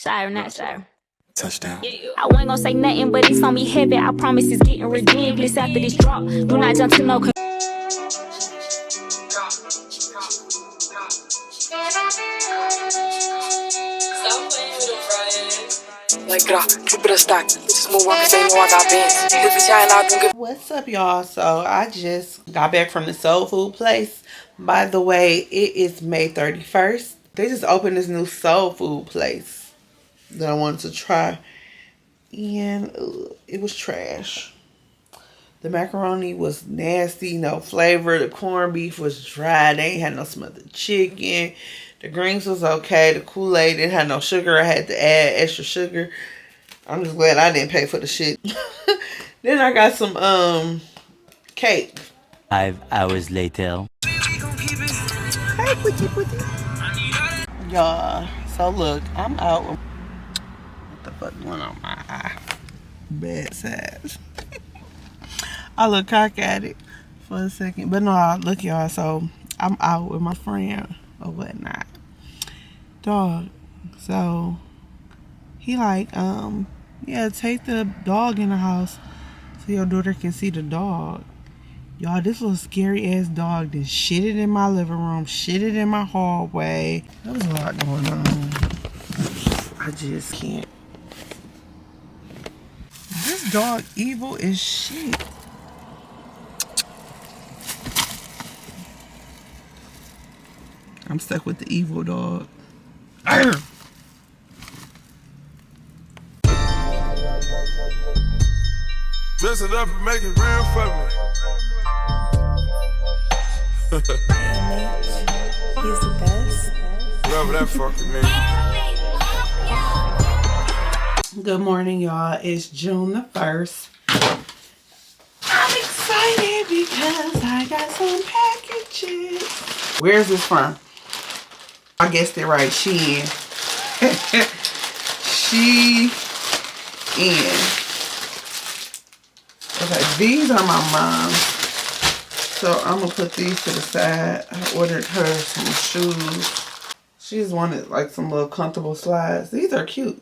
Sorry, not sorry. Touchdown. I wasn't gonna say nothing, but it's on me heavy. I promise it's getting ridiculous after this drop. Do not jump to no keep it a stock. Bitches move on 'cause they know I got bands. If it's shine out, don't give. What's up, y'all? So I just got back from the soul food place. By the way, it is May 31st. They just opened this new soul food place that I wanted to try, and it was trash. The macaroni was nasty, no flavor. The corned beef was dry. They ain't had no smothered chicken. The greens was okay. The Kool-Aid didn't have no sugar. I had to add extra sugar. I'm just glad I didn't pay for the shit. Then I got some cake. 5 hours later. Hey, putty. Y'all, so look, I'm out. What the fuck going on my eye? Bad size. I look cock at it for a second. But no, look, y'all, so I'm out with my friend or whatnot. Dog. So he like, yeah, take the dog in the house so your daughter can see the dog. Y'all, this little scary ass dog that shitted in my living room, shitted in my hallway. There was a lot going on. I just can't. This dog evil as shit. I'm stuck with the evil dog. Arr! Dress it up and make it real for me. He's the best. Whatever that fucking means. Good morning, y'all. It's June the 1st. I'm excited because I got some packages. Where's this from? I guessed it right. Shein. Shein. Okay, these are my mom's. So I'm going to put these to the side. I ordered her some shoes. She just wanted like some little comfortable slides. These are cute.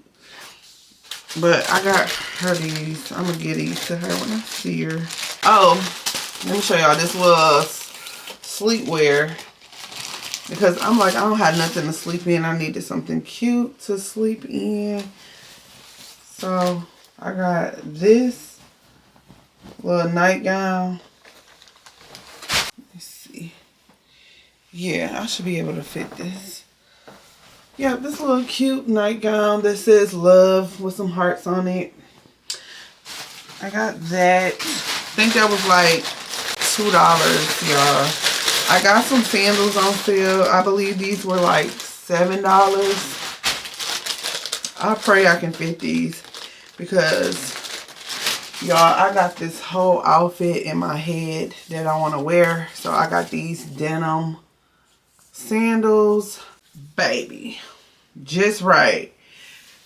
But I got her these. I'm going to get these to her when I see her. Oh, let me show y'all. This was sleepwear. Because I'm like, I don't have nothing to sleep in. I needed something cute to sleep in. So I got this little nightgown. Let's see. Yeah, I should be able to fit this. Yeah, this little cute nightgown that says love with some hearts on it. I got that. I think that was like $2, y'all. I got some sandals on sale. I believe these were like $7. I pray I can fit these because, y'all, I got this whole outfit in my head that I want to wear. So I got these denim sandals. Baby. Just right.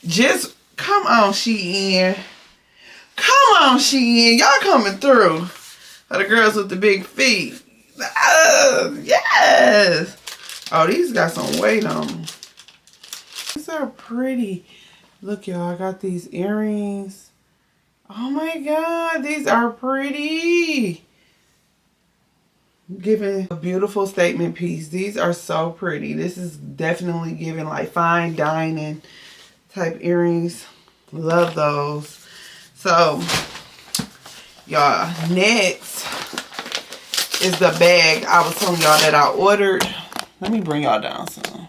Just come on, Shein. Come on, Shein. Y'all coming through. For the girls with the big feet. Yes. Oh, these got some weight on them. These are pretty. Look, y'all, I got these earrings. Oh my God, these are pretty. Giving a beautiful statement piece. These are so pretty. This is definitely giving like fine dining type earrings. Love those. So, y'all, next is the bag I was telling y'all that I ordered. Let me bring y'all down some.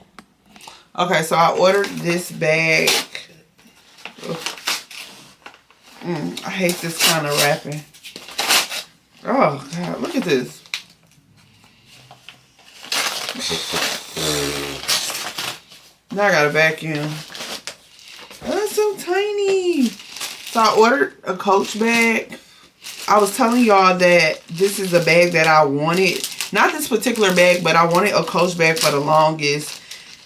Okay, so I ordered this bag. I hate this kind of wrapping. Oh, God, look at this. Now I got a vacuum. Oh, that's so tiny. So I ordered a Coach bag. I was telling y'all that this is a bag that I wanted. Not this particular bag, but I wanted a Coach bag for the longest.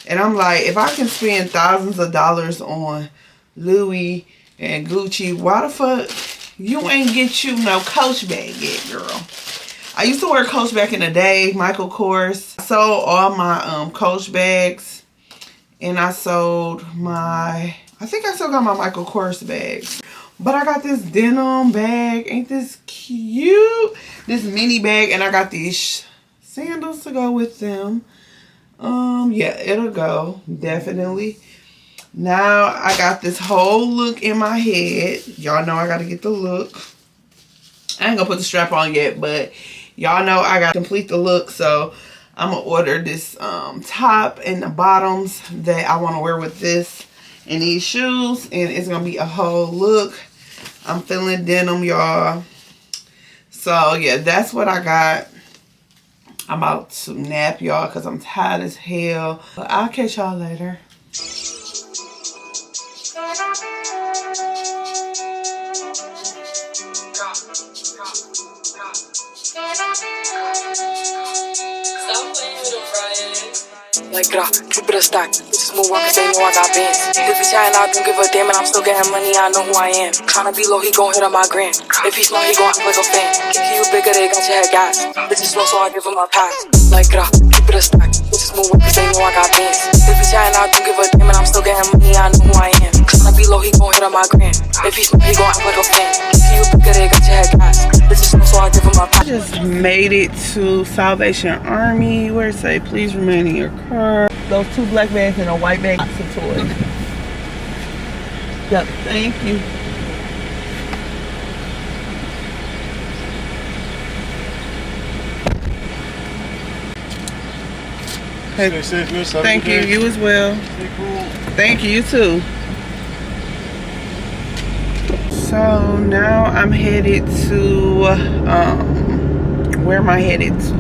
And I'm like, if I can spend thousands of dollars on Louis and Gucci, why the fuck you ain't get you no Coach bag yet, girl? I used to wear Coach back in the day, Michael Kors. I sold all my Coach bags. And I sold my, I think I still got my Michael Kors bags. But I got this denim bag. Ain't this cute? This mini bag. And I got these sandals to go with them. Yeah, it'll go. Definitely. Now I got this whole look in my head. Y'all know I got to get the look. I ain't gonna put the strap on yet, but y'all know I got to complete the look. So I'm gonna order this top and the bottoms that I want to wear with this and these shoes. And it's gonna be a whole look. I'm feeling denim, y'all. So yeah, that's what I got. I'm about to nap, y'all, because I'm tired as hell. But I'll catch y'all later. Like, keep it a stack. Bitches move on cause they know I got bands. If he's trying out, don't give a damn, and I'm still getting money, I know who I am. Tryna be low, he gon' hit on my gram. If he smart, he gon' act like a fan. If you bigger, they got your head gas. Bitches slow, so I give him a pass. Like, keep it a stack. Bitches move on cause they know I got bands. If he's trying out, don't give a damn, and I'm still getting money, I know who I am. Tryna be low, he gon' hit on my gram. If he smart, he gon' act like a fan. If you bigger, they got your head gas. Bitches slow, so I give him a pass. I just made it to Salvation Army, where it say, please remain in your car. Those 2 black bags and a white bag. Lots of toys. Yep, thank you. Hey, thank you. You as well. Thank you. You too. So now I'm headed to where am I headed to?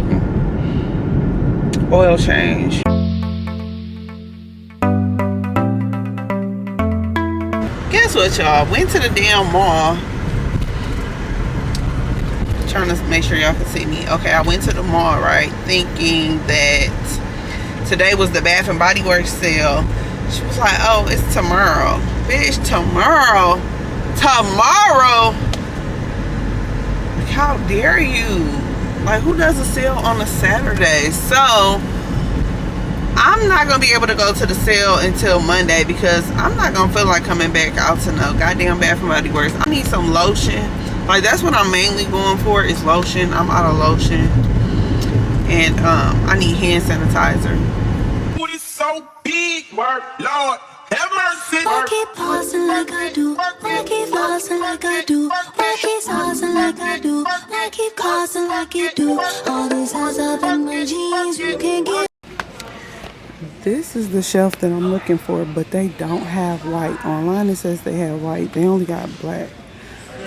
Oil change. Guess what, y'all? Went to the damn mall. Trying to make sure y'all can see me. Okay, I went to the mall, right? Thinking that today was the Bath and Body Works sale. She was like, oh, it's tomorrow. Bitch, tomorrow. Tomorrow? Like, how dare you? Like, who does a sale on a Saturday? So I'm not gonna be able to go to the sale until Monday because I'm not gonna feel like coming back out to no goddamn Bath and Body Works. I need some lotion. Like, that's what I'm mainly going for is lotion. I'm out of lotion. And I need hand sanitizer. Booty so big, work, Lord, have mercy. I keep pausing like I do. I keep pausing like I do. I keep pausing like I do. I keep causing like you do. All these eyes up in my jeans, you can't get. This is the shelf that I'm looking for, but they don't have white. Online it says they have white. They only got black.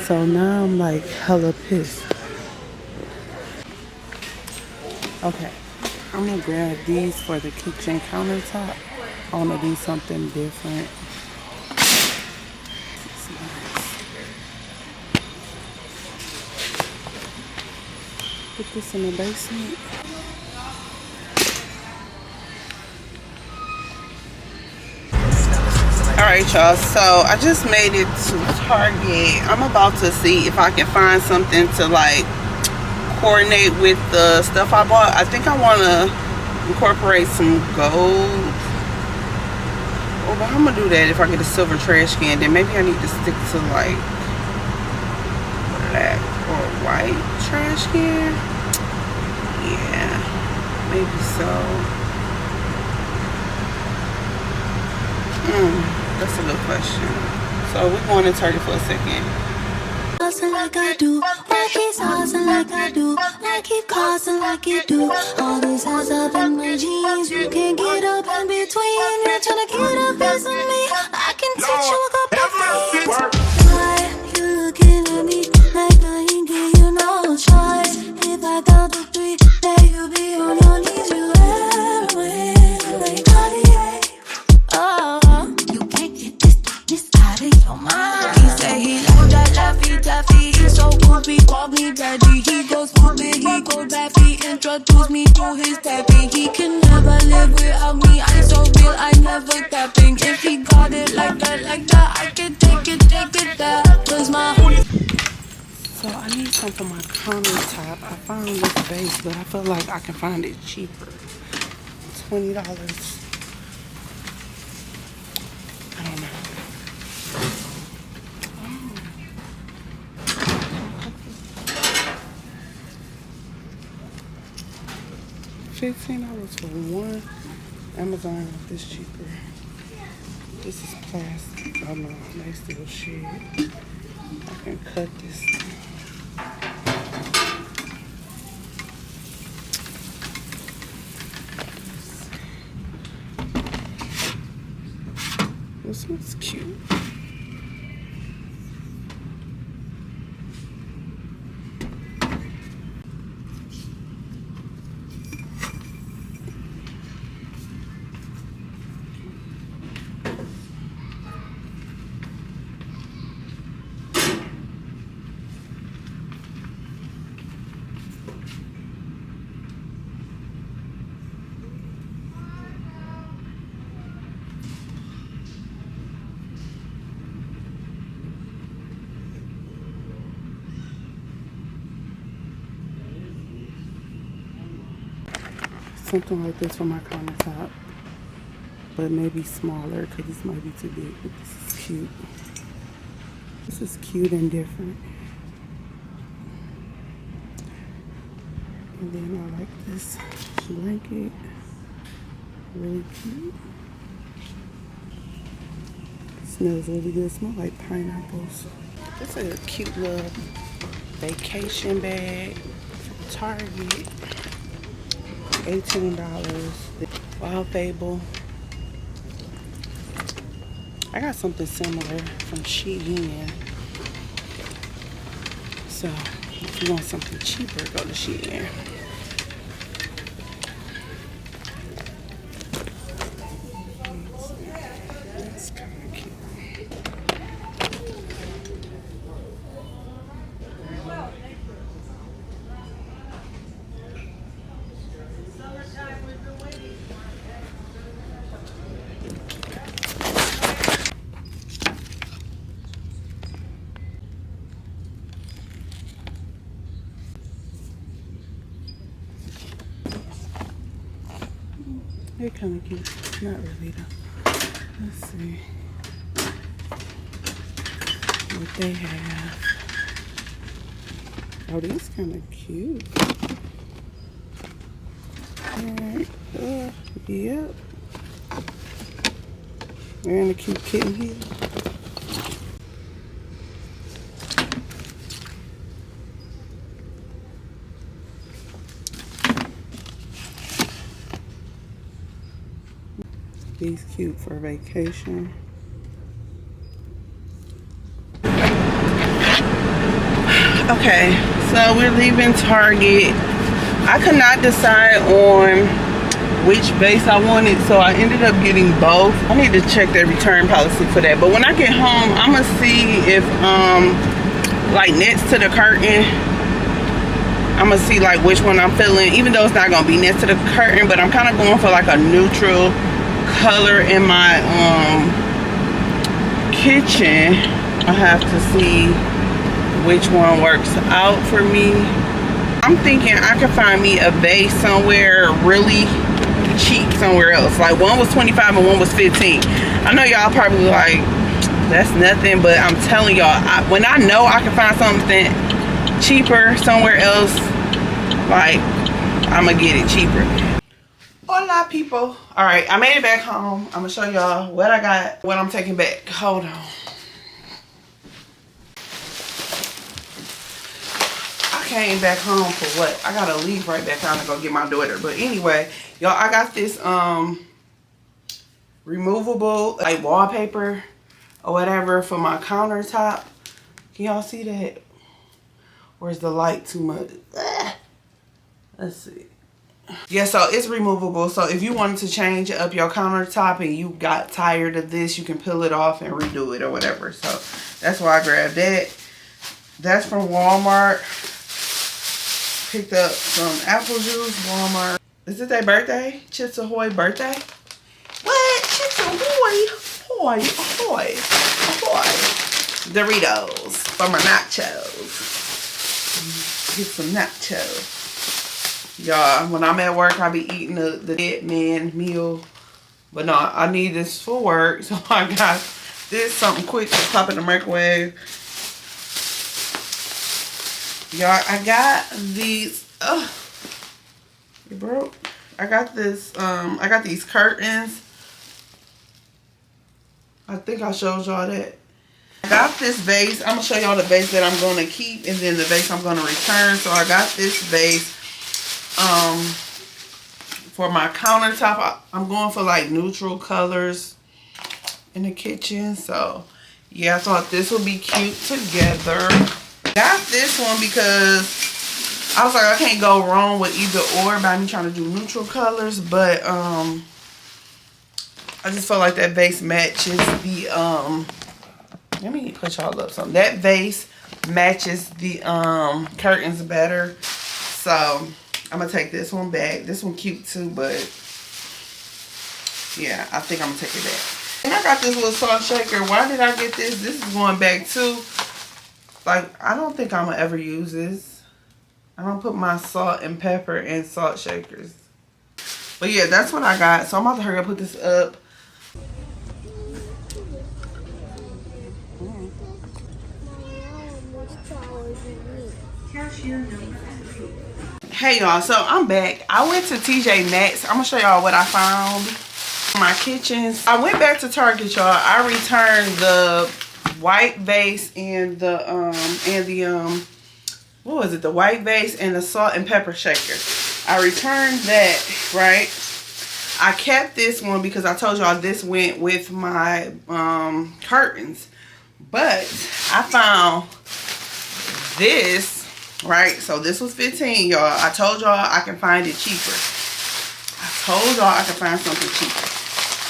So now I'm like hella pissed. Okay, I'm gonna grab these for the kitchen countertop. I wanna do something different. It's nice. Put this in the basement. Alright, y'all, so I just made it to Target. I'm about to see if I can find something to like coordinate with the stuff I bought. I think I want to incorporate some gold. Oh, but I'm gonna do that if I get a silver trash can. Then maybe I need to stick to like black or white trash can. Yeah, maybe so. That's a good question. So we're going to Target for a second. Like I do, I keep saucing like I do, I keep causing like you do. All these eyes up in my jeans, you can't get up in between. You're trying to get up as me, I can teach you a couple things. Why you looking at me like I ain't give you no choice? If I count to 3, then you be on your knees. You ever win like Cartier? Oh, you can't get this out of your mind. He say he like that Laffy, he's so goofy, call me daddy. He goes stupid, he goes daffy, introduce me to his tapping. He can never live without me, I'm so real, I never tapping. If he got it like that, I can take it there. Cause my So I need some for my countertop. I found this base, but I feel like I can find it cheaper. $20. $15 for one. Amazon, this cheaper. This is plastic. Oh no, they still shit. I can cut this. This one's cute. Something like this for my countertop, but maybe smaller because this might be too big. But this is cute. This is cute and different. And then I like this blanket. Really cute. It smells really good. It smells like pineapples. This is a cute little vacation bag from Target. $18. Wild Fable. I got something similar from Shein. So if you want something cheaper, go to Shein. That's kind of cute. They're kind of cute. Not really though. Let's see what they have. Oh, these kind of cute. Alright. Yep. And a cute kitten here. These cute for vacation. Okay, so we're leaving Target. I could not decide on which base I wanted, so I ended up getting both. I need to check their return policy for that. But when I get home, I'm gonna see if like next to the curtain, I'm gonna see like which one I'm feeling, even though it's not gonna be next to the curtain, but I'm kind of going for like a neutral color in my kitchen. I have to see which one works out for me. I'm thinking I could find me a base somewhere really cheap somewhere else. Like one was 25 and one was 15. I know y'all probably like, that's nothing, but I'm telling y'all, when I know I can find something cheaper somewhere else, like I'm gonna get it cheaper. Hola people. All right, I made it back home. I'm gonna show y'all what I got, what I'm taking back. Hold on. I came back home for what? I gotta leave right back out and go get my daughter. But anyway, y'all, I got this removable like wallpaper or whatever for my countertop. Can y'all see that? Or is the light too much? Let's see. Yeah, so it's removable. So if you wanted to change up your countertop and you got tired of this, you can peel it off and redo it or whatever. So that's why I grabbed that. That's from Walmart. Picked up some apple juice, Walmart. Is it their birthday? Chips Ahoy birthday? What? Chips Ahoy? Ahoy, ahoy, ahoy. Doritos for my nachos. Get some nachos. Y'all, when I'm at work, I be eating the dead man meal. But no, I need this for work. So I got this, something quick to pop in the microwave. Y'all, I got these, it broke. I got this, I got these curtains. I think I showed y'all that. I got this vase. I'm gonna show y'all the vase that I'm gonna keep and then the vase I'm gonna return. So I got this vase for my countertop. I'm going for like neutral colors in the kitchen. So yeah, I thought this would be cute together. Got this one because I was like, I can't go wrong with either or by me trying to do neutral colors, but I just felt like that vase matches the let me put y'all up something. That vase matches the curtains better. So I'm gonna take this one back. This one cute too, but yeah, I think I'm gonna take it back. And I got this little salt shaker. Why did I get this? This is going back too. Like, I don't think I'm gonna ever use this. I don't put my salt and pepper in salt shakers. But yeah, that's what I got. So I'm about to hurry up, put this up. Hey y'all, so I'm back. I went to TJ Maxx. I'm gonna show y'all what I found in my kitchens. I went back to Target, y'all. I returned the white vase and the what was it, the white vase and the salt and pepper shaker. I returned that, right? I kept this one because I told y'all this went with my curtains, but I found this, right? So this was $15, y'all. I told y'all I can find it cheaper. I told y'all I can find something cheaper.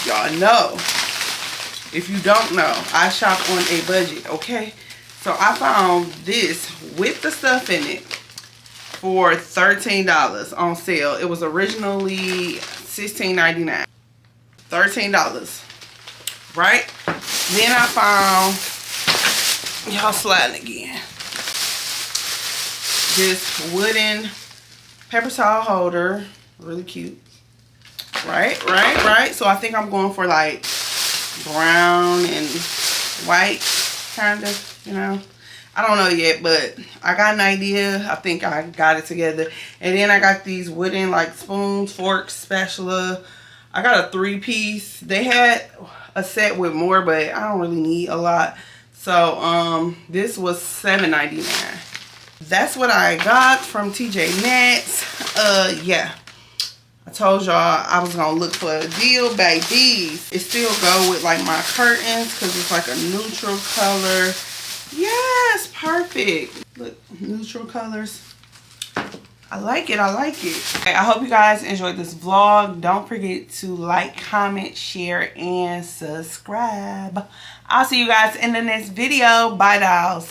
Y'all know, if you don't know, I shop on a budget, okay? So I found this with the stuff in it for $13 on sale. It was originally $16.99. $13, right? Then I found, y'all sliding again, this wooden paper towel holder. Really cute. Right? So I think I'm going for like brown and white, kind of, you know. I don't know yet, but I got an idea. I think I got it together. And then I got these wooden like spoons, forks, spatula. I got a 3-piece. They had a set with more, but I don't really need a lot. So this was $7.99. That's what I got from TJ Maxx. Yeah. I told y'all I was gonna look for a deal, babies. It still go with like my curtains because it's like a neutral color. Yes, perfect. Look, neutral colors. I like it. I like it. Okay, I hope you guys enjoyed this vlog. Don't forget to like, comment, share, and subscribe. I'll see you guys in the next video. Bye, dolls.